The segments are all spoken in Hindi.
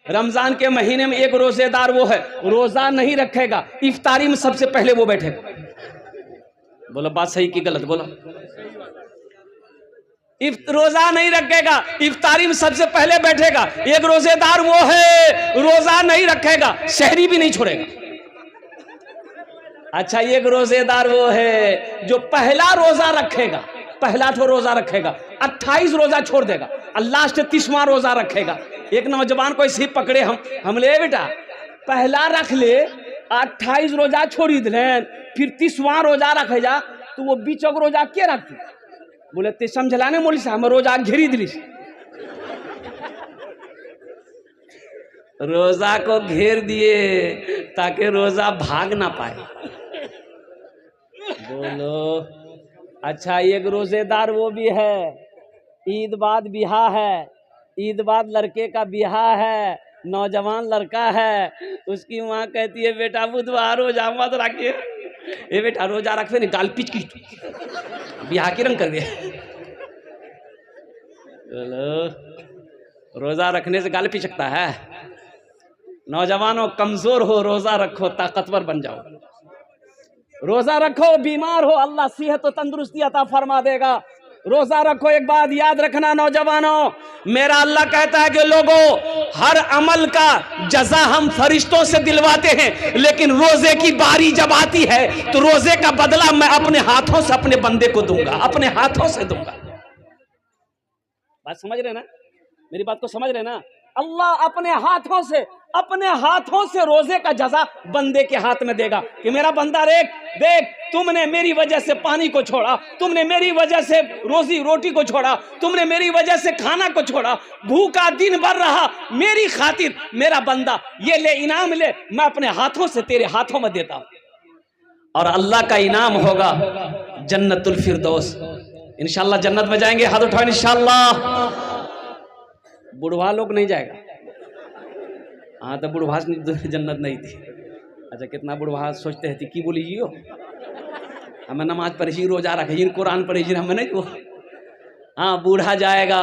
रमजान के महीने में एक रोजेदार वो है, रोजा नहीं रखेगा, इफ्तारी में सबसे पहले वो बैठेगा। बोलो बात सही की गलत? बोलो। रोजा नहीं रखेगा, इफ्तारी में सबसे पहले बैठेगा। एक रोजेदार वो है, रोजा नहीं रखेगा, शहरी भी नहीं छोड़ेगा। अच्छा, एक रोजेदार वो है जो पहला रोजा रखेगा, पहला तो रोजा रखेगा, 28 रोजा छोड़ देगा और लास्ट 30वां रोजा रखेगा। एक नौजवान को इसी पकड़े हम ले बेटा पहला रख ले, 28 रोजा छोड़ी दे, फिर 30वां रोजा रखे जा, तो वो बीच रोजा क्या रखती? बोले ते समझलाने मोली से हम रोजा घेरी दिली, रोजा को घेर दिए ताकि रोजा भाग ना पाए। बोलो। अच्छा, एक रोजेदार वो भी है, ईद बाद बिहा है, ईद बाद लड़के का बिहा है, नौजवान लड़का है, उसकी माँ कहती है बेटा बुधवार रोजा मत रखिए। ए बेटा रोजा रखे नहीं, गाल पिच की बिहा की रंग कर दे। चलो, रोजा रखने से गाल पिचकता है? नौजवानों, कमजोर हो रोजा रखो, ताकतवर बन जाओ। रोजा रखो, बीमार हो अल्लाह सेहत और तंदुरुस्ती अता फरमा देगा। रोजा रखो। एक बात याद रखना नौजवानों, मेरा अल्लाह कहता है कि लोगों, हर अमल का जजा हम फरिश्तों से दिलवाते हैं, लेकिन रोजे की बारी जब आती है तो रोजे का बदला मैं अपने हाथों से अपने बंदे को दूंगा, अपने हाथों से दूंगा। बात समझ रहे ना? मेरी बात को समझ रहे ना? अल्लाह अपने हाथों से रोजे का जजा बंदे के हाथ में देगा कि मेरा बंदा देख तुमने मेरी वजह से पानी को छोड़ा, तुमने मेरी वजह से रोजी रोटी को छोड़ा, तुमने मेरी वजह से खाना को छोड़ा, भूखा दिन भर रहा मेरी खातिर, मेरा बंदा ये ले इनाम ले, मैं अपने हाथों से तेरे हाथों में देता हूं। और अल्लाह का इनाम होगा जन्नतुल फिरदौस। इंशाल्लाह जन्नत में जाएंगे, हाथ उठाओ इंशाल्लाह। बुढ़वा लोग नहीं जाएगा। हाँ तो बुढ़वा जन्नत नहीं थी। अच्छा, कितना बुढ़वा सोचते हैं कि बोली जियो हमें नमाज पढ़ी, रोजा रखी, कुरान पढ़ी, हमें नहीं वो। हाँ, बूढ़ा जाएगा,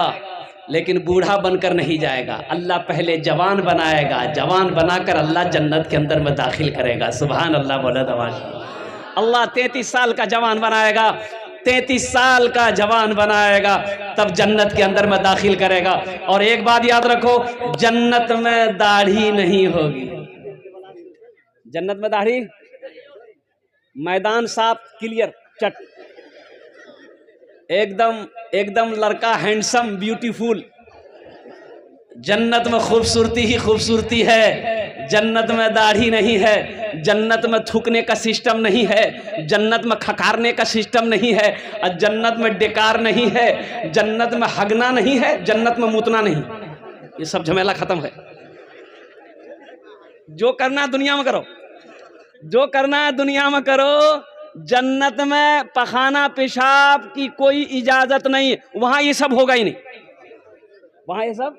लेकिन बूढ़ा बनकर नहीं जाएगा। अल्लाह पहले जवान बनाएगा, जवान बनाकर अल्लाह जन्नत के अंदर में दाखिल करेगा। सुभान अल्लाह बोला दवाज। अल्लाह 33 साल का जवान बनाएगा, 33 साल का जवान बनाएगा, तब जन्नत के अंदर में दाखिल करेगा। और एक बात याद रखो, जन्नत में दाढ़ी नहीं होगी। जन्नत में दाढ़ी, मैदान साफ क्लियर चट, एकदम लड़का हैंडसम ब्यूटीफुल। जन्नत में खूबसूरती ही खूबसूरती है। जन्नत में दाढ़ी नहीं है, जन्नत में थूकने का सिस्टम नहीं है, जन्नत में खकारने का सिस्टम नहीं है, और जन्नत में डेकार नहीं है, जन्नत में हगना नहीं है, जन्नत में मुतना नहीं। ये सब झमेला खत्म है। जो करना दुनिया में करो, जो करना है दुनिया में करो। जन्नत में पखाना पेशाब की कोई इजाजत नहीं, वहां ये सब होगा ही नहीं, वहां ये सब।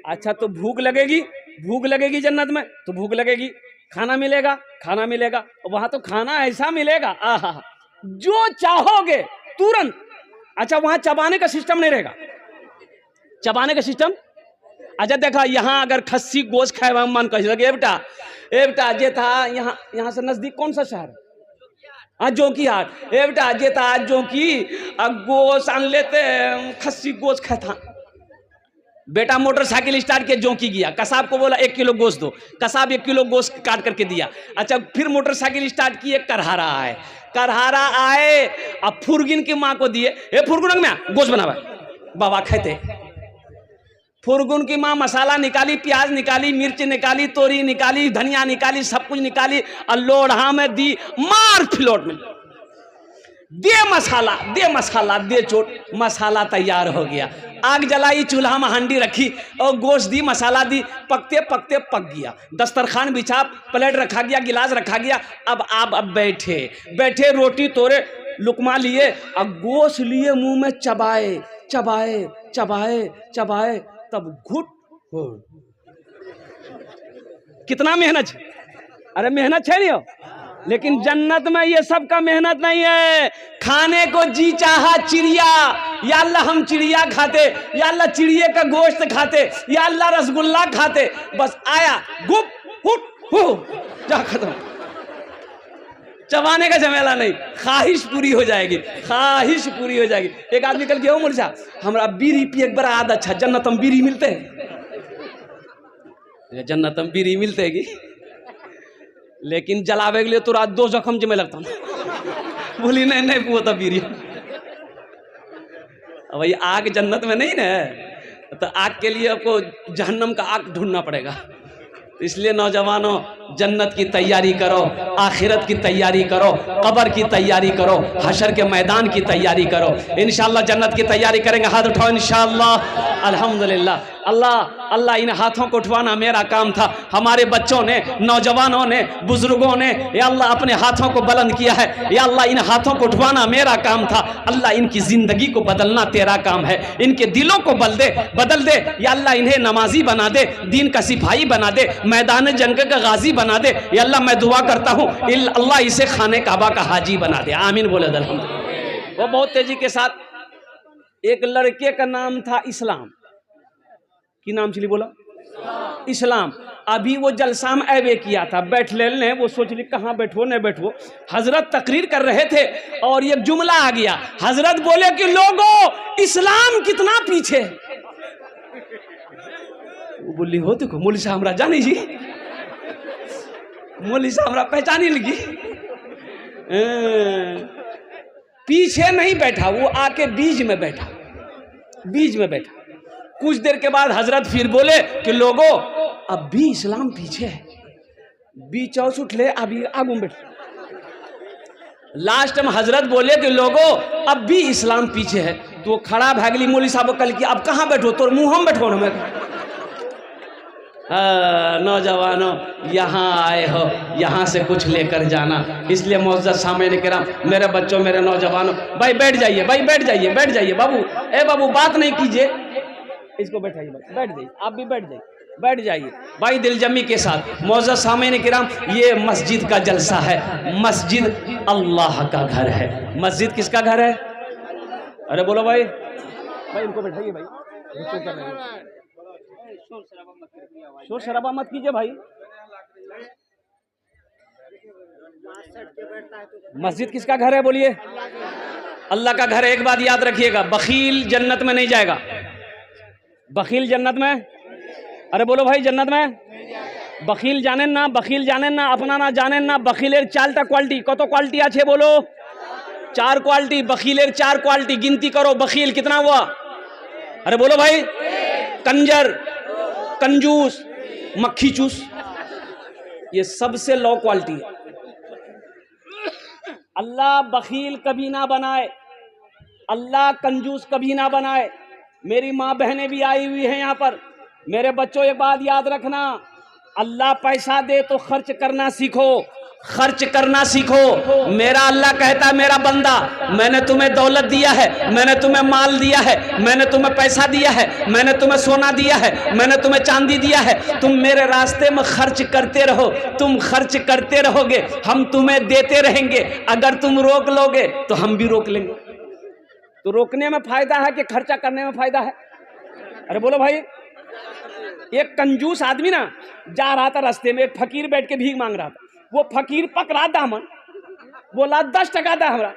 अच्छा, तो भूख लगेगी जन्नत में, तो भूख लगेगी, खाना मिलेगा, और वहां तो खाना ऐसा मिलेगा, आहा, जो चाहोगे तुरंत। अच्छा, वहां चबाने का सिस्टम नहीं रहेगा, चबाने का सिस्टम। अच्छा देखा, यहाँ अगर खस्सी गोश्त खाए मन कह लगे, बेटा जे था यहाँ से नजदीक कौन सा शहर है? हाँ, जोंकी हाट। ए बेटा जे था जोंकी, गोश्त आन लेते, खस्सी गोश्त खाए था। बेटा मोटरसाइकिल स्टार्ट किया, जोंकी गया, कसाब को बोला 1 किलो गोश्त दो, कसाब 1 किलो गोश्त काट करके दिया। अच्छा, फिर मोटरसाइकिल स्टार्ट किए, करहारा आए, अब फुरगिन की माँ को दिए, फुरगुन में गोश्त बनावा, बाबा खाते। फुरगुन की माँ मसाला निकाली, प्याज निकाली, मिर्च निकाली, तोरी निकाली, धनिया निकाली, सब कुछ निकाली, और लोढ़ा में दी, मार फिलोट में दे मसाला, दे चोट, मसाला तैयार हो गया। आग जलाई, चूल्हा में हांडी रखी और गोश्त दी, मसाला दी, पकते पक गया। दस्तरखान बिछा, प्लेट रखा गया, गिलास रखा गया। अब बैठे रोटी तोड़े, लुकमा लिए और गोश्त लिए, मुंह में चबाए, तब घुट हो। कितना मेहनत है? अरे मेहनत है नहीं हो? लेकिन जन्नत में ये सब का मेहनत नहीं है। खाने को जी चाहा चिड़िया, या अल्लाह हम चिड़िया खाते, या अल्लाह चिड़िया का गोश्त खाते, या अल्लाह रसगुल्ला खाते, बस आया गुप हुट हु जा खत्म। चबाने का झमेला नहीं, ख्वाहिश पूरी हो जाएगी, ख्वाहिश पूरी हो जाएगी। एक आदमी कल के मुर्जा हमरा बीड़ी पिए एक बड़ा आदत अच्छा, जन्नत हम बीड़ी मिलते हैं, जन्नत हम बीड़ी मिलते है, लेकिन जलावे के लिए तो रात 2 जख्म में लगता हूँ। बोली नहीं नहीं वो तो बीड़ी। भाई आग जन्नत में नहीं ना, तो आग के लिए आपको जहन्नम का आग ढूंढना पड़ेगा। इसलिए नौजवानों जन्नत की तैयारी करो, आखिरत की तैयारी करो, कब्र की तैयारी करो, हशर के मैदान की तैयारी करो। इंशाअल्लाह जन्नत की तैयारी करेंगे। हाथ उठाओ इंशाअल्लाह। अल्हम्दुलिल्लाह। अल्लाह अल्लाह इन हाथों को उठवाना मेरा काम था। हमारे बच्चों ने, नौजवानों ने, बुजुर्गों ने या अल्लाह अपने हाथों को बुलंद किया है। या अल्लाह इन हाथों को उठवाना मेरा काम था। अल्लाह इनकी जिंदगी को बदलना तेरा काम है। इनके दिलों को बदल दे। या अल्लाह इन्हें नमाजी बना दे, दीन का सिपाही बना दे, मैदान जंग का गाजी बना दे। या अल्लाह मैं दुआ करता हूँ अल्लाह इसे खाने काबा का हाजी बना दे। आमीन बोले अल्हम्दुलिल्लाह। वो बहुत तेजी के साथ एक लड़के का नाम था इस्लाम। की नाम चली बोला इस्लाम। अभी वो जलसा में ऐवे किया था, बैठ ले, वो सोच ली कहाँ बैठो न बैठो। हजरत तकरीर कर रहे थे और ये जुमला आ गया। हजरत बोले कि लोगों इस्लाम कितना पीछे। वो बोली हो देखो मौली साहब हमरा जानी जी, मौली साहब हमरा पहचानी लगी। पीछे नहीं बैठा, वो आके बीच में बैठा, बीच में बैठा। कुछ देर के बाद हजरत फिर बोले कि लोगों अब भी इस्लाम पीछे है, बीच उठ ले अभी आगू बैठ। लास्ट में हजरत बोले कि लोगों अब भी इस्लाम पीछे है। तो खड़ा भागली मौली साहब कल की अब कहाँ बैठो, तो मुंह हम बैठो ना। नौजवानों यहाँ आए हो, यहाँ से कुछ लेकर जाना। इसलिए मुअज़्ज़ज़ सामईन किराम, मेरे बच्चों, मेरे नौजवानों, भाई बैठ जाइए, भाई बैठ जाइए, बैठ जाइए। बाबू ए बाबू बात नहीं कीजिए, इसको बैठाइए, बैठ जाइए, आप भी बैठ जाइए, बैठ जाइए भाई दिलजमी के साथ। मुअज़्ज़ज़ सामईन किराम, ये मस्जिद का जलसा है। मस्जिद अल्लाह का घर है। मस्जिद किसका घर है? अरे बोलो भाई, भाई इनको बैठाइए भाई, शोर शराबा मत कीजिए भाई। मस्जिद किसका घर है बोलिए? अल्लाह का घर है। एक बात याद रखिएगा, बखील जन्नत में नहीं जाएगा। बखील जन्नत में, अरे बोलो भाई जन्नत में बखील जाने ना, बखील जाने ना, अपना ना जाने ना। बखीलेर 4टा क्वालिटी, कत क्वालिटी आछे बोलो? 4 क्वालिटी। बखीलेर 4 क्वालिटी गिनती करो। बखील कितना हुआ? अरे बोलो भाई। कंजर, कंजूस, मक्खी चूस, ये सबसे लो क्वालिटी है। अल्लाह बखील कभी ना बनाए, अल्लाह कंजूस कभी ना बनाए। मेरी माँ बहनें भी आई हुई हैं यहाँ पर। मेरे बच्चों एक बात याद रखना, अल्लाह पैसा दे तो खर्च करना सीखो, खर्च करना सीखो। मेरा अल्लाह कहता है मेरा बंदा, मैंने तुम्हें दौलत दिया है, मैंने तुम्हें माल दिया है, मैंने तुम्हें पैसा दिया है, मैंने तुम्हें सोना दिया है, मैंने तुम्हें चांदी दिया है। तुम मेरे रास्ते में खर्च करते रहो, तुम खर्च करते रहोगे, हम तुम्हें देते रहेंगे। अगर तुम रोक लोगे तो हम भी रोक लेंगे। तो रोकने में फायदा है कि खर्चा करने में फायदा है? अरे बोलो भाई। एक कंजूस आदमी ना जा रहा था रास्ते में, एक फकीर बैठ के भीख मांग रहा था। वो फकीर पकड़ा दामन, बोला 10 टका दा हमरा।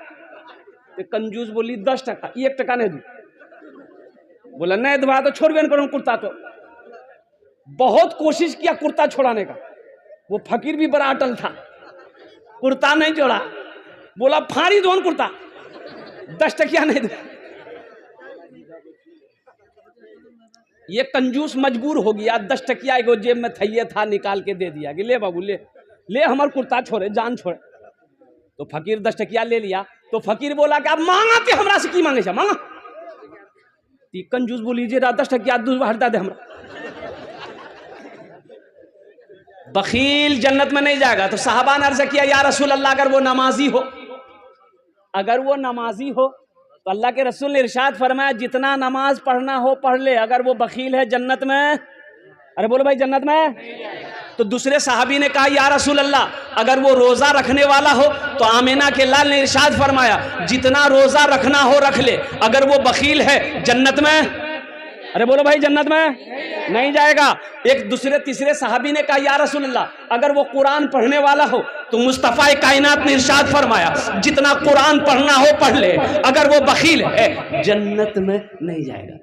तो कंजूस बोली 10 टका, 1 टका नहीं दूं। बोला नहीं दुआ तो छोड़ भी करूँ कुर्ता। तो बहुत कोशिश किया कुर्ता छोड़ाने का, वो फकीर भी बड़ा अटल था, कुर्ता नहीं छोड़ा। बोला फाड़ी दो कुर्ता, 10 टकिया नहीं दूं। ये कंजूस मजबूर हो गया, 10 टकिया एगो जेब में थैये था, निकाल के दे दिया कि ले बाबू ले ले, हमार कुर्ता छोड़े, जान छोड़े। तो फकीर 10 टकिया ले लिया। तो फकीर बोला कि अब मांगा के हमरा से की मांगे छा, मांगा। कंजूस बोली जे 10 टकिया दूर हटा दे हमरा। बखील जन्नत में नहीं जाएगा। तो साहबा ने अर्ज किया या रसूल अल्लाह, अगर वो नमाजी हो, अगर वो नमाजी हो तो अल्लाह के रसूल ने इरशाद फरमाया जितना नमाज पढ़ना हो पढ़ ले, अगर वो बखील है जन्नत में, अरे बोलो भाई जन्नत में तो दूसरे सहाबी ने कहा या रसूल अल्लाह, अगर वो रोजा रखने वाला हो तो आमिना के लाल ने इरशाद फरमाया जितना रोजा रखना हो रख ले, अगर वो बखील है जन्नत में, अरे बोलो भाई, जन्नत में नहीं जाएगा। एक दूसरे तीसरे सहाबी ने कहा या रसूल अल्लाह, अगर वो कुरान पढ़ने वाला हो तो मुस्तफ़ा कायनात ने इरशाद फरमाया जितना कुरान पढ़ना हो पढ़ ले, अगर वो बखील है जन्नत में नहीं जाएगा।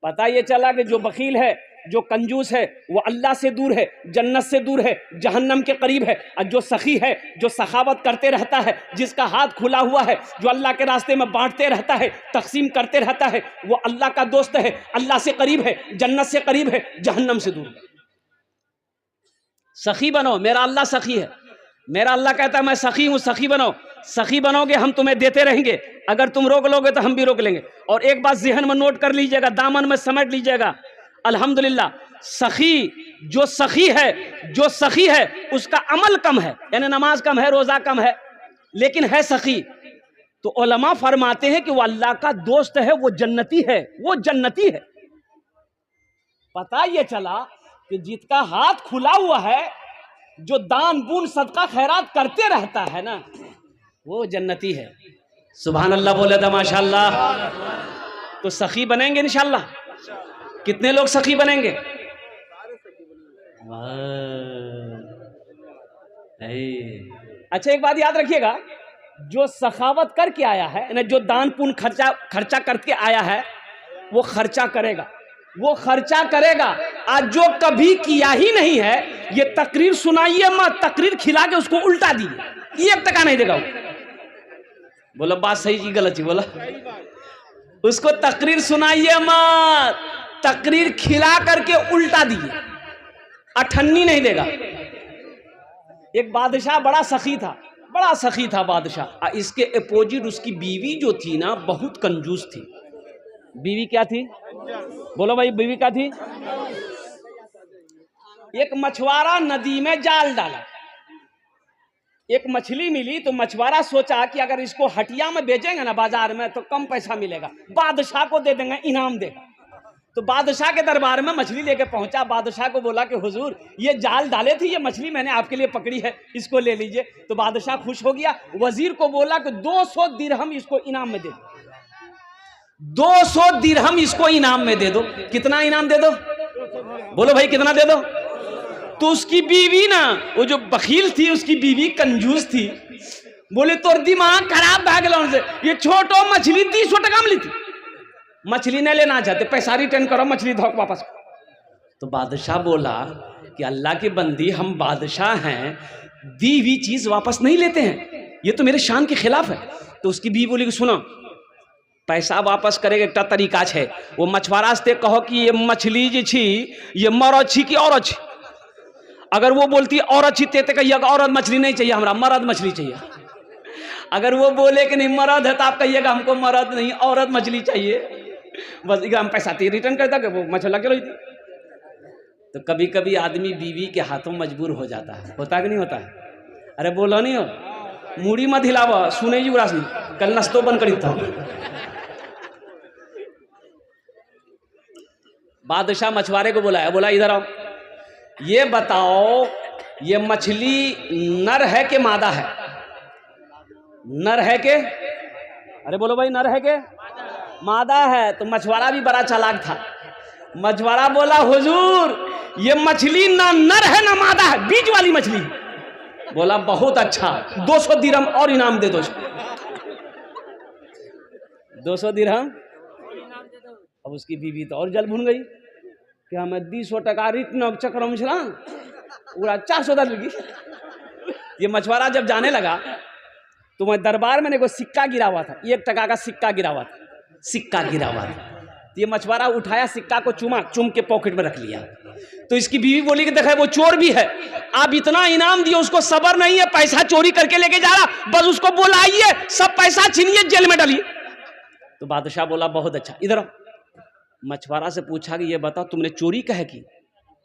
पता ये चला कि जो बखील है, जो कंजूस है, वो अल्लाह से दूर है, जन्नत से दूर है, जहन्नम के करीब है। और जो सखी है, जो सखावत करते रहता है, जिसका हाथ खुला हुआ है, जो अल्लाह के रास्ते में बांटते रहता है, तकसीम करते रहता है, वो अल्लाह का दोस्त है, अल्लाह से करीब है, जन्नत से करीब है, जहन्नम से दूर है। सखी बनो, मेरा अल्लाह सखी है, मेरा अल्लाह कहता है मैं सखी हूं, सखी बनो। सखी बनोगे हम तुम्हें देते रहेंगे, अगर तुम रोक लोगे तो हम भी रोक लेंगे। और एक बात ज़हन में नोट कर लीजिएगा, दामन में समेट लीजिएगा, अल्हम्दुलिल्लाह सखी जो सखी है उसका अमल कम है, यानी नमाज कम है, रोजा कम है, लेकिन है सखी, तो उलमा फरमाते हैं कि वो अल्लाह का दोस्त है, वो जन्नती है, वो जन्नती है। पता ये चला कि जिसका हाथ खुला हुआ है, जो दान पुण्य सदका खैरात करते रहता है ना, वो जन्नती है। सुभान अल्लाह बोले था माशाअल्लाह। तो सखी बनेंगे इंशाअल्लाह। कितने लोग सखी बनेंगे? अच्छा एक बात याद रखिएगा, जो सखावत करके आया है, जो दान पुण्य खर्चा करके आया है, वो खर्चा करेगा, वो खर्चा करेगा। आज जो कभी किया ही नहीं है, ये तकरीर सुनाइए मत, तकरीर खिला के उसको उल्टा दिए, 1 टका नहीं देगा। बोलो बात सही जी गलत जी? बोला उसको तकरीर सुनाइए मत, तकरीर खिला करके उल्टा दिए, अठन्नी नहीं देगा। एक बादशाह बड़ा सखी था बादशाह। इसके अपोजिट उसकी बीवी जो थी ना, बहुत कंजूस थी। बीवी क्या थी? बोलो भाई, बीवी क्या थी? एक मछुआरा नदी में जाल डाला, एक मछली मिली, तो मछुआरा सोचा कि अगर इसको हटिया में बेचेंगे ना बाजार में तो कम पैसा मिलेगा, बादशाह को दे देंगे, इनाम देगा। तो बादशाह के दरबार में मछली लेके पहुंचा, बादशाह को बोला कि हुजूर ये जाल डाले थे, ये मछली मैंने आपके लिए पकड़ी है, इसको ले लीजिए। तो बादशाह खुश हो गया, वजीर को बोला कि 200 दिरहम इसको इनाम में दे दो, 200 दिरहम इसको इनाम में दे दो। कितना इनाम दे दो? बोलो भाई कितना दे दो? तो उसकी बीवी ना, वो जो बखील थी, उसकी बीवी कंजूस थी, बोले तोर दिमाग खराब भाग से, ये छोटो मछली 300 टका में ली थी, मछली नहीं लेना चाहते, पैसा रिटर्न करो, मछली धोक वापस। तो बादशाह बोला कि अल्लाह की बंदी, हम बादशाह हैं, दी हुई चीज वापस नहीं लेते हैं, ये तो मेरे शान के खिलाफ है। तो उसकी बीवी बोली कि सुनो, पैसा वापस करेगा एक तरीका है, वो मछुआरा से कहो कि ये मछली जी छी, ये मर अच्छी की और अच्छी। अगर वो बोलती और अच्छी ते कहिए औरत मछली नहीं चाहिए, हमरा मर्द मछली चाहिए। अगर वो बोले कि नहीं मर्द है, तो आप कहिएगा हमको मर्द नहीं औरत मछली चाहिए, बस हम पैसा रिटर्न करता कि वो मछला के रही थी। तो कभी कभी आदमी बीवी के हाथों मजबूर हो जाता है, होता कि नहीं होता है? अरे बोलो नहीं हो, मूड़ी मत हिलावा, सुने जी उरासनी, कल नस्तो बंद करी था। बादशाह मछुआरे को बुलाया, बोला इधर आओ, ये बताओ ये मछली नर है कि मादा है? नर है के? अरे बोलो भाई, नर है के मादा है? तो मछुआरा भी बड़ा चालाक था। मछुआरा बोला हुजूर ये मछली ना नर है ना मादा है, बीच वाली मछली। बोला बहुत अच्छा, 200 दिरहम और इनाम दे दो। 200 दिरहम। अब उसकी बीवी तो और जल भुन गई कि हमें 200 टका रिटर्न चक्र में छला पूरा 400 लगी। ये मछुआरा जब जाने लगा तो मैं दरबार में को सिक्का गिरा हुआ था, 1 टका का सिक्का गिरा हुआ था। तो ये मछुआरा उठाया सिक्का को, चुम के पॉकेट में रख लिया। तो इसकी बीवी बोली कि देखा वो चोर भी है, आप इतना इनाम दिए, उसको सबर नहीं है, पैसा चोरी करके लेके जा रहा, बस उसको बुलाइए, सब पैसा छीनिए, जेल में डालिए। तो बादशाह बोला बहुत अच्छा, इधर मछुआरा से पूछा कि ये बताओ तुमने चोरी कहे की?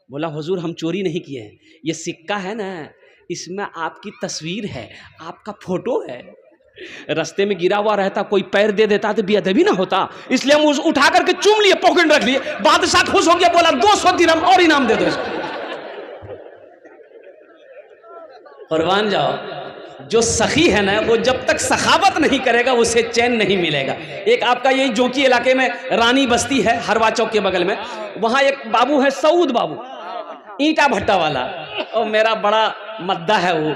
बोला हुजूर हम चोरी नहीं किए हैं, ये सिक्का है ना, इसमें आपकी तस्वीर है, आपका फोटो है, रास्ते में गिरा हुआ रहता, कोई पैर दे देता तो बेअदबी ना होता, इसलिए हम उठा करके चूम लिए, पॉकेट में रख लिए। बादशाह खुश हो गया, बोला 200 दिरहम और इनाम दे दो इसको। कुर्बान जाओ, जो सखी है ना वो जब तक सखावत नहीं करेगा उसे चैन नहीं मिलेगा। एक आपका यही जोंकी इलाके में रानी बस्ती है, हरवा चौक के बगल में, वहाँ एक बाबू है सऊद बाबू, ईंटा भट्टा वाला, और मेरा बड़ा मद्दा है वो,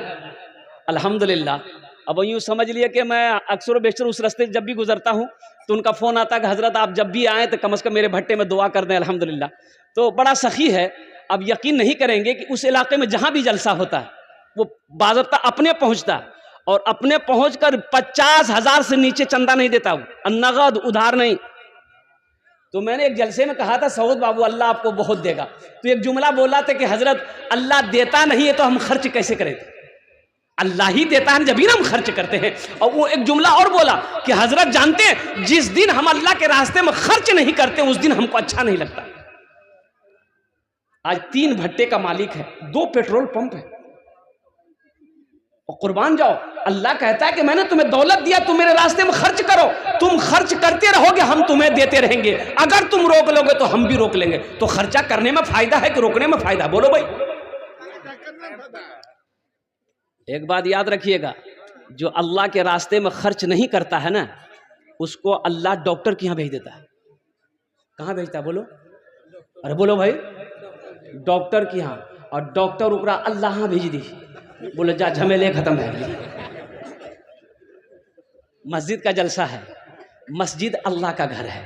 अल्हम्दुलिल्लाह। अब यूँ समझ लिया कि मैं अक्सर बेशतर उस रास्ते जब भी गुजरता हूँ तो उनका फ़ोन आता है कि हज़रत आप जब भी आएँ तो कम से कम मेरे भट्टे में दुआ कर दें, अल्हम्दुलिल्लाह। तो बड़ा सखी है। अब यकीन नहीं करेंगे कि उस इलाके में जहाँ भी जलसा होता है वो बाज़ाब्ता अपने पहुँचता है, और अपने पहुँचकर 50,000 से नीचे चंदा नहीं देता वो, नगद उधार नहीं। तो मैंने एक जलसे में कहा था सऊद बाबू अल्लाह आपको बहुत देगा, तो एक जुमला बोला था कि हज़रत अल्लाह देता नहीं है तो हम खर्च कैसे करें, अल्लाह ही देता है जब ही हम खर्च करते हैं। और वो एक जुमला और बोला कि हज़रत जानते हैं जिस दिन हम अल्लाह के रास्ते में खर्च नहीं करते उस दिन हमको अच्छा नहीं लगता। आज 3 भट्टे का मालिक है, 2 पेट्रोल पंप है, और कुर्बान जाओ अल्लाह कहता है कि मैंने तुम्हें दौलत दिया, तुम मेरे रास्ते में खर्च करो, तुम खर्च करते रहोगे हम तुम्हें देते रहेंगे, अगर तुम रोक लोगे तो हम भी रोक लेंगे। तो खर्चा करने में फायदा है कि रोकने में फायदा, बोलो भाई। एक बात याद रखिएगा, जो अल्लाह के रास्ते में खर्च नहीं करता है ना उसको अल्लाह डॉक्टर के यहाँ भेज देता है। कहाँ भेजता है बोलो, अरे बोलो भाई, डॉक्टर के यहाँ। और डॉक्टर ओकरा अल्लाह भेज दी, बोले जा झमेले खत्म है। मस्जिद का जलसा है, मस्जिद अल्लाह का घर है।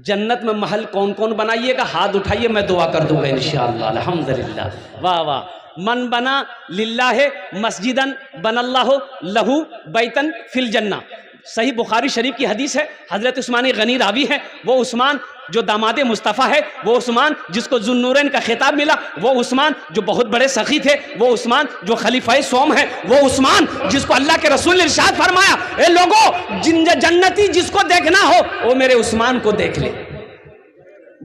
जन्नत में महल कौन कौन बनाइएगा, हाथ उठाइए, मैं दुआ कर दूंगा इंशाअल्लाह, अल्हम्दुलिल्लाह। वाह वाह। मन बना लिल्लाह मस्जिदन बनल्लाहु लहू बैतन फिल जन्ना। सही बुखारी शरीफ की हदीस है, हजरत उस्मान गनी रावी है। वो उस्मान जो दामादे मुस्तफ़ा है, वो उस्मान जिसको जुन्नूरैन का खिताब मिला, वो उस्मान जो बहुत बड़े सखी थे, वो उस्मान जो खलीफाए सोम है, वो उस्मान जिसको अल्लाह के रसूल ने इरशाद फरमाया, ए लोगों जन्नती जिसको देखना हो वो मेरे उस्मान को देख ले,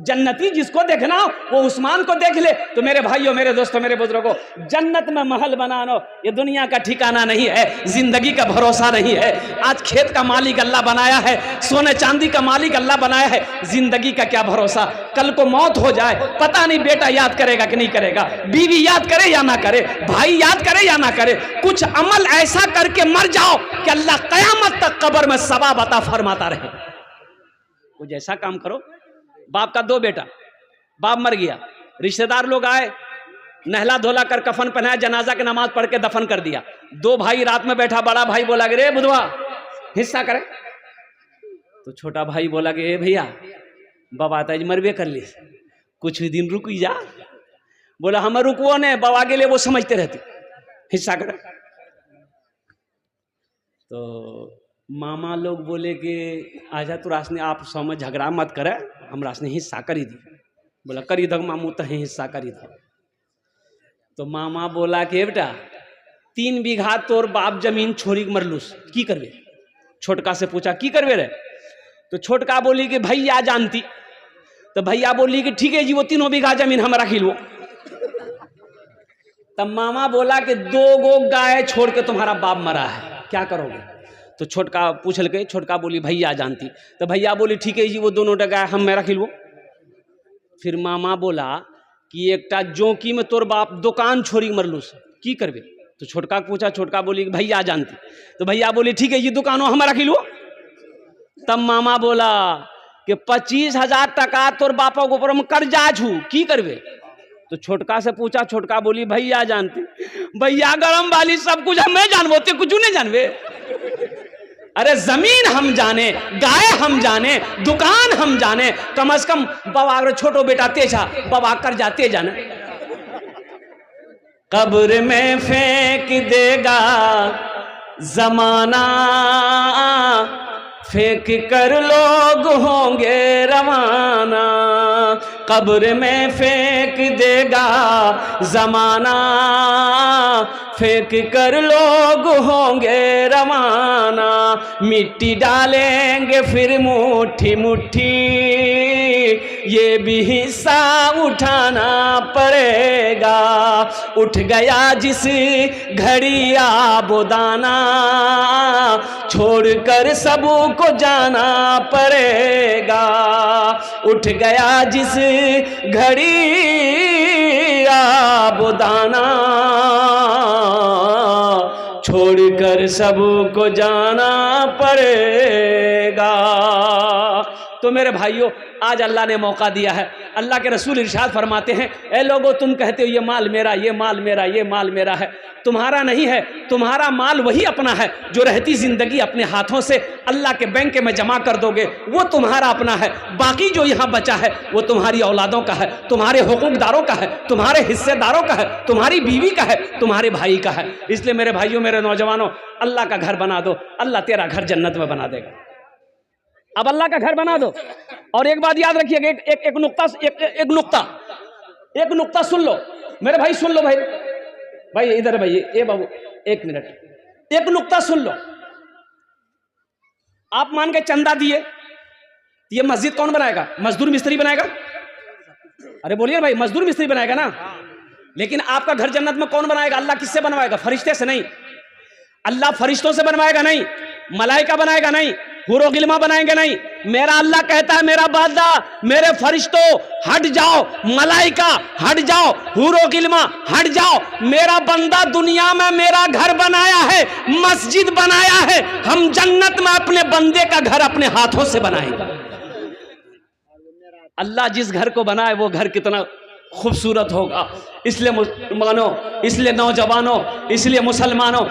जन्नती जिसको देखना हो वो उस्मान को देख ले। तो मेरे भाइयों, मेरे दोस्तों, मेरे बुजुर्गों, जन्नत में महल बनाना ये दुनिया का ठिकाना नहीं है, जिंदगी का भरोसा नहीं है। आज खेत का मालिक अल्लाह बनाया है, सोने चांदी का मालिक अल्लाह बनाया है, जिंदगी का क्या भरोसा, कल को मौत हो जाए पता नहीं बेटा याद करेगा कि नहीं करेगा, बीवी याद करे या ना करे, भाई याद करे या ना करे। कुछ अमल ऐसा करके मर जाओ कि अल्लाह कयामत तक कब्र में सवाब अता फरमाता रहे। कुछ ऐसा काम करो। बाप का 2 बेटा, बाप मर गया, रिश्तेदार लोग आए, नहला धोला कर कफन पहनाया, जनाजा की नमाज पढ़ के दफन कर दिया। 2 भाई रात में बैठा, बड़ा भाई बोला कि रे बुधवा हिस्सा करे, तो छोटा भाई बोला कि ए भैया बाबा ताज मरबे कर ली, कुछ दिन रुक जा। बोला हम रुकवो ने, बाबा के लिए वो समझते रहते, हिस्सा करे। तो मामा लोग बोले कि आजा तू रासने आप समझ झगड़ा मत करे, हम रासने हिस्सा करी दी। बोला करी दो मामू, तो हिस्सा करी दो। तो मामा बोला कि बेटा 3 बीघा तोर बाप जमीन छोड़ी मरलूस, की करवे। छोटका से पूछा की करवे रे, तो छोटका बोली कि भैया जानती। तो भैया बोली कि ठीक है जी, वो 3 बीघा जमीन हम रख लो। तब मामा बोला कि 2 गो गाय छोड़ के तुम्हारा बाप मरा है, क्या करोगे। तो छोटका पूछ लगे, छोटका बोली भैया जानती। तो भैया बोली ठीक है जी, वो दोनों गाय हम मैं रख लो। फिर मामा बोला कि एकटा जोंकी में तोर बाप दुकान छोड़ी मरलूस, की करबे। तो छोटका पूछा, छोटका बोली भैया जानती। तो भैया बोली ठीक है ये दुकानों हम रख लो। तब मामा बोला कि 25,000 टका तोर बापा के ऊपर हम कर्जा छू, की करबे। तो छोटका से पूछा, छोटका बोली भैया जानती। भैया गरम वाली सब कुछ हमें जानबोते, कुछ नहीं जानवे। अरे जमीन हम जाने, गाय हम जाने, दुकान हम जाने, कम से कम बाबा अगर छोटो बेटा तेजा बाबा कर जाते जाने। कब्र में फेंक देगा जमाना, फेंक कर लोग होंगे रवाना। कब्र में फेंक देगा जमाना, फेंक कर लोग होंगे रवाना। मिट्टी डालेंगे फिर मुट्ठी मुट्ठी, ये भी हिस्सा उठाना पड़ेगा। उठ गया जिस घड़ी आबोदाना, छोड़कर सबको जाना पड़ेगा। उठ गया जिस घड़ी आबोदाना, सबको जाना पड़ेगा। तो मेरे भाइयों, आज अल्लाह ने मौका दिया है। अल्लाह के रसूल इरशाद फरमाते हैं, ए लोगों, तुम कहते हो ये माल मेरा, ये माल मेरा, ये माल मेरा है। तुम्हारा नहीं है, तुम्हारा माल वही अपना है जो रहती ज़िंदगी अपने हाथों से अल्लाह के बैंक में जमा कर दोगे, वो तुम्हारा अपना है। बाकी जो यहाँ बचा है वो तुम्हारी औलादों का है, तुम्हारे हुकूकदारों का है, तुम्हारे हिस्सेदारों का है, तुम्हारी बीवी का है, तुम्हारे भाई का है। इसलिए मेरे भाइयों, मेरे नौजवानों, अल्लाह का घर बना दो, अल्लाह तेरा घर जन्नत में बना देगा। अब अल्लाह का घर बना दो। और एक बात याद रखिएगा, एक नुक्ता सुन लो मेरे भाई, सुन लो भाई इधर भाई, ए बाबू एक मिनट, एक नुक्ता सुन लो। आप मान के चंदा दिए, ये मस्जिद कौन बनाएगा? मजदूर मिस्त्री बनाएगा? अरे बोलिए भाई, मजदूर मिस्त्री बनाएगा ना। लेकिन आपका घर जन्नत में कौन बनाएगा? अल्लाह किससे बनवाएगा? फरिश्ते से नहीं। अल्लाह फरिश्तों से बनवाएगा नहीं, मलाइका बनाएगा नहीं, हुरो गिल्मा बनाएंगे नहीं। मेरा अल्लाह कहता है, मेरा बादा, मेरे फरिश्तों हट जाओ, मलाइका हट जाओ, हुरो गिल्मा हट जाओ। मेरा बंदा दुनिया में मेरा घर बनाया है, मस्जिद बनाया है। हम जन्नत में अपने बंदे का घर अपने हाथों से बनाएंगे। अल्लाह जिस घर को बनाए वो घर कितना खूबसूरत होगा। इसलिए मुसलमानों, इसलिए नौजवानों, इसलिए मुसलमानों,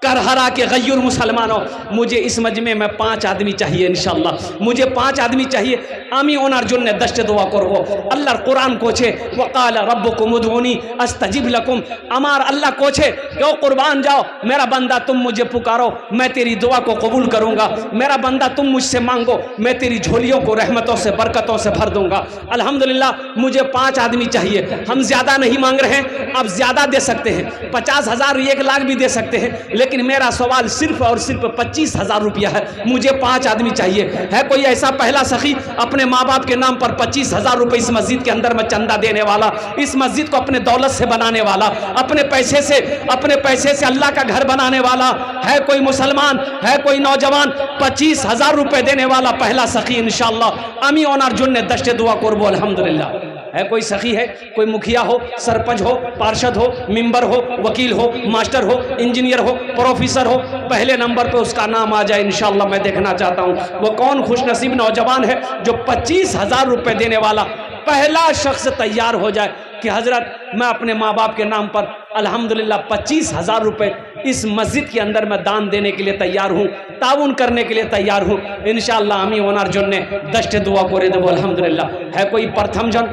करहरा के गय्यूर मुसलमानों, मुझे इस मजमे में 5 आदमी चाहिए इंशाअल्लाह। मुझे 5 आदमी चाहिए। आमी ओनार जुन्ने दश्त दुआ करबो। अल्लाह कुरान कोछे, वक़ाल रब्बुकुम उदऊनी अस्तजिब लकुम। अमार अल्लाह कोछे क्यों कुर्बान जाओ, मेरा बंदा तुम मुझे पुकारो, मैं तेरी दुआ को कबूल करूँगा। मेरा बंदा तुम मुझसे मांगो, मैं तेरी झोलियों को रहमतों से, बरकतों से भर दूँगा। अल्हम्दुलिल्लाह, मुझे 5 आदमी चाहिए। हम ज़्यादा नहीं मांग रहे हैं, आप ज़्यादा दे सकते हैं, 50,000, 1 लाख भी दे सकते हैं। लेकिन मेरा सवाल सिर्फ और सिर्फ 25,000 रुपया है। मुझे 5 आदमी चाहिए। है कोई ऐसा पहला सखी अपने माँ बाप के नाम पर 25,000 रुपये इस मस्जिद के अंदर में चंदा देने वाला, इस मस्जिद को अपने दौलत से बनाने वाला, अपने पैसे से अल्लाह का घर बनाने वाला? है कोई मुसलमान, है कोई नौजवान 25,000 रुपये देने वाला पहला सखी? इंशाअल्लाह आमी ओनार जुन्ने दश्ते दुआ करबो। अल्हम्दुलिल्लाह। है कोई सखी है, कोई मुखिया हो, सरपंच हो, पार्षद हो, मेंबर हो, वकील हो, मास्टर हो, इंजीनियर हो, प्रोफेसर हो, पहले नंबर पे उसका नाम आ जाए इंशाअल्लाह। मैं देखना चाहता हूँ वो कौन खुशनसीब नौजवान है जो 25,000 रुपये देने वाला पहला शख्स तैयार हो जाए कि हजरत मैं अपने माँ बाप के नाम पर अल्हम्दुलिल्लाह 25,000 रुपये इस मस्जिद के अंदर मैं दान देने के लिए तैयार हूँ, ताउन करने के लिए तैयार हूँ इंशाअल्लाह। आमी ओनार जुन्ने दश्त दुआ करे देबो। अल्हम्दुलिल्लाह। है कोई प्रथम जन,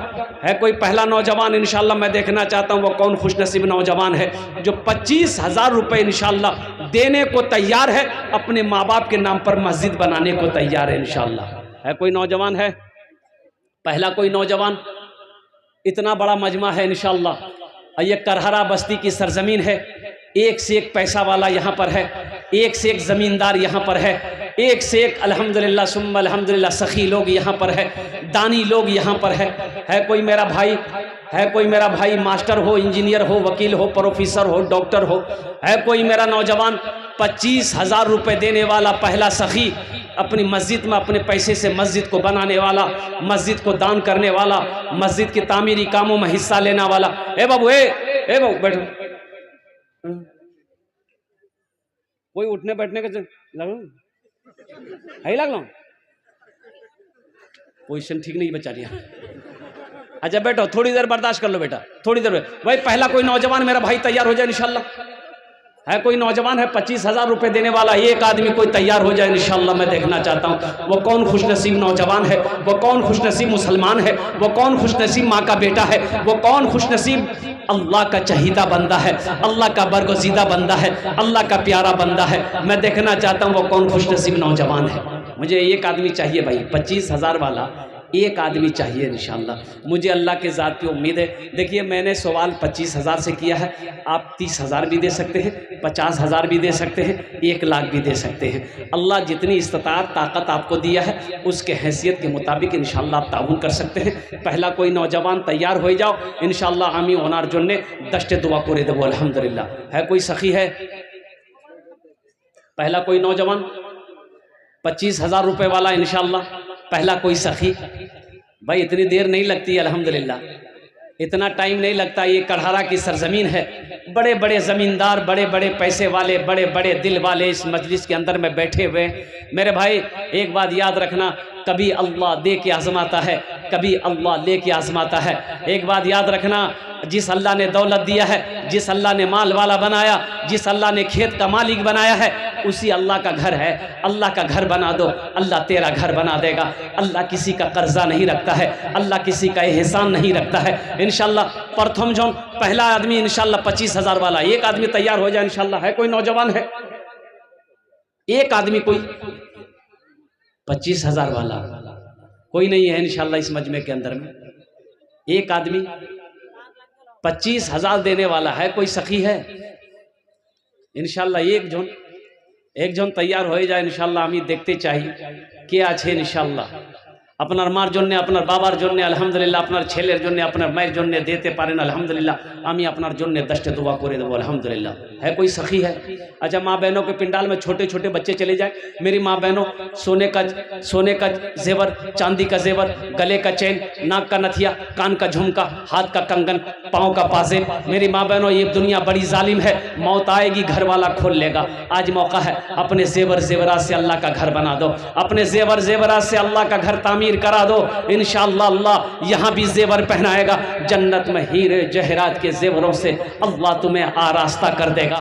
है कोई पहला नौजवान? इंशाअल्लाह मैं देखना चाहता हूँ वो कौन खुशनसीब नौजवान है जो 25,000 रुपये इंशाअल्लाह देने को तैयार है, अपने माँ बाप के नाम पर मस्जिद बनाने को तैयार है इंशाअल्लाह। है कोई नौजवान? है पहला कोई नौजवान? इतना बड़ा मजमा है इंशाअल्लाह। ये करहरा बस्ती की सरजमीन है, एक से एक पैसा वाला यहाँ पर है, एक से एक ज़मींदार यहाँ पर है, एक से एक अल्हम्दुलिल्लाह सुम्मा अल्हम्दुलिल्लाह सखी लोग यहाँ पर है, दानी लोग यहाँ पर है। है कोई मेरा भाई, है कोई मेरा भाई मास्टर हो, इंजीनियर हो, वकील हो, प्रोफेसर हो, डॉक्टर हो? है कोई मेरा नौजवान 25,000 रुपये देने वाला पहला सखी, अपनी मस्जिद में अपने पैसे से मस्जिद को बनाने वाला, मस्जिद को दान करने वाला, मस्जिद के तामीरी कामों में हिस्सा लेने वाला? ए बाबू, ए बाबू बैठो। कोई उठने बैठने का लग लो, पोजिशन ठीक नहीं बचा लिया। अच्छा बैठो, थोड़ी देर बर्दाश्त कर लो बेटा, थोड़ी देर। भाई पहला कोई नौजवान मेरा भाई तैयार हो जाए इंशाअल्लाह। है कोई नौजवान है 25,000 रुपये देने वाला? एक आदमी कोई तैयार हो जाए इंशाअल्लाह। मैं देखना चाहता हूँ वो कौन खुशनसीब नौजवान है, वो कौन खुशनसीब मुसलमान है, वो कौन खुशनसीब माँ का बेटा है, वो कौन खुशनसीब अल्लाह का चहीदा बंदा है, अल्लाह का बरगज़ीदा बंदा है, अल्लाह का प्यारा बंदा है। मैं देखना चाहता हूँ वो कौन खुशनसीब नौजवान है। मुझे एक आदमी चाहिए भाई, 25,000 वाला एक आदमी चाहिए इंशाअल्लाह। मुझे अल्लाह के ज़ात पे उम्मीद है। देखिए मैंने सवाल 25,000 से किया है, आप 30,000 भी दे सकते हैं, 50,000 भी दे सकते हैं, 1 लाख भी दे सकते हैं। अल्लाह जितनी इस्ताअत ताकत आपको दिया है उसके हैसियत के मुताबिक इंशाअल्लाह आप ताउन कर सकते हैं। पहला कोई नौजवान तैयार हो जाओ इंशाअल्लाह। आमी ओनार जुन्ने दश्त दुआ करे देबो अल्हम्दुलिल्लाह। है कोई सखी? है पहला कोई नौजवान 25,000 रुपये वाला इंशाअल्लाह। पहला कोई सखी? भाई इतनी देर नहीं लगती अल्हम्दुलिल्लाह, इतना टाइम नहीं लगता। ये करहरा की सरजमीन है, बड़े बड़े ज़मींदार, बड़े बड़े पैसे वाले, बड़े बड़े दिल वाले इस मजलिस के अंदर में बैठे हुए हैं। मेरे भाई एक बात याद रखना, कभी अल्लाह दे के आजमाता है, कभी अल्लाह ले के आजमाता है। एक बात याद रखना, जिस अल्लाह ने दौलत दिया है, जिस अल्लाह ने माल वाला बनाया, जिस अल्लाह ने खेत का मालिक बनाया है, उसी अल्लाह का घर है। अल्लाह का घर बना दो, अल्लाह तेरा घर बना देगा। अल्लाह किसी का कर्जा नहीं रखता है, अल्लाह किसी का एहसान नहीं रखता है। इंशाल्लाह प्रथम जोन पहला आदमी इंशाल्लाह 25,000 वाला, एक आदमी तैयार हो जाए इंशाल्लाह। है कोई नौजवान है? एक आदमी कोई 25,000 वाला कोई नहीं है इंशाल्लाह इस मजमे के अंदर में। एक आदमी 25,000 देने वाला है, कोई सखी है इंशाल्लाह? एक जोन तैयार हो जाए इंशाल्लाह। हमें देखते चाहिए के আছে इंशाल्लाह। আপনার মার জন্য, আপনার বাবার জন্য আলহামদুলিল্লাহ, আপনার ছেলের জন্য, আপনার মায়ের জন্য देते পারেন আলহামদুলিল্লাহ। আমি আপনার জন্য 10টা दुआ করে দেবো আলহামদুলিল্লাহ। है कोई सखी है? अच्छा, माँ बहनों के पिंडाल में छोटे छोटे बच्चे चले जाए। मेरी माँ बहनों, सोने का जेवर, चांदी का जेवर, गले का चैन, नाक का नथिया, कान का झुमका, हाथ का कंगन, पाँव का पाजेब। मेरी माँ बहनों, ये दुनिया बड़ी जालिम है, मौत आएगी घर वाला खोल लेगा। आज मौका है, अपने जेवरात से अल्लाह का घर बना दो, अपने जेवरात से अल्लाह का घर तामीर करा दो। इंशाअल्लाह अल्लाह यहाँ भी जेवर पहनाएगा। जन्नत में हीरे जहरात के जेवरों से अल्लाह तुम्हें आरास्ता कर देगा।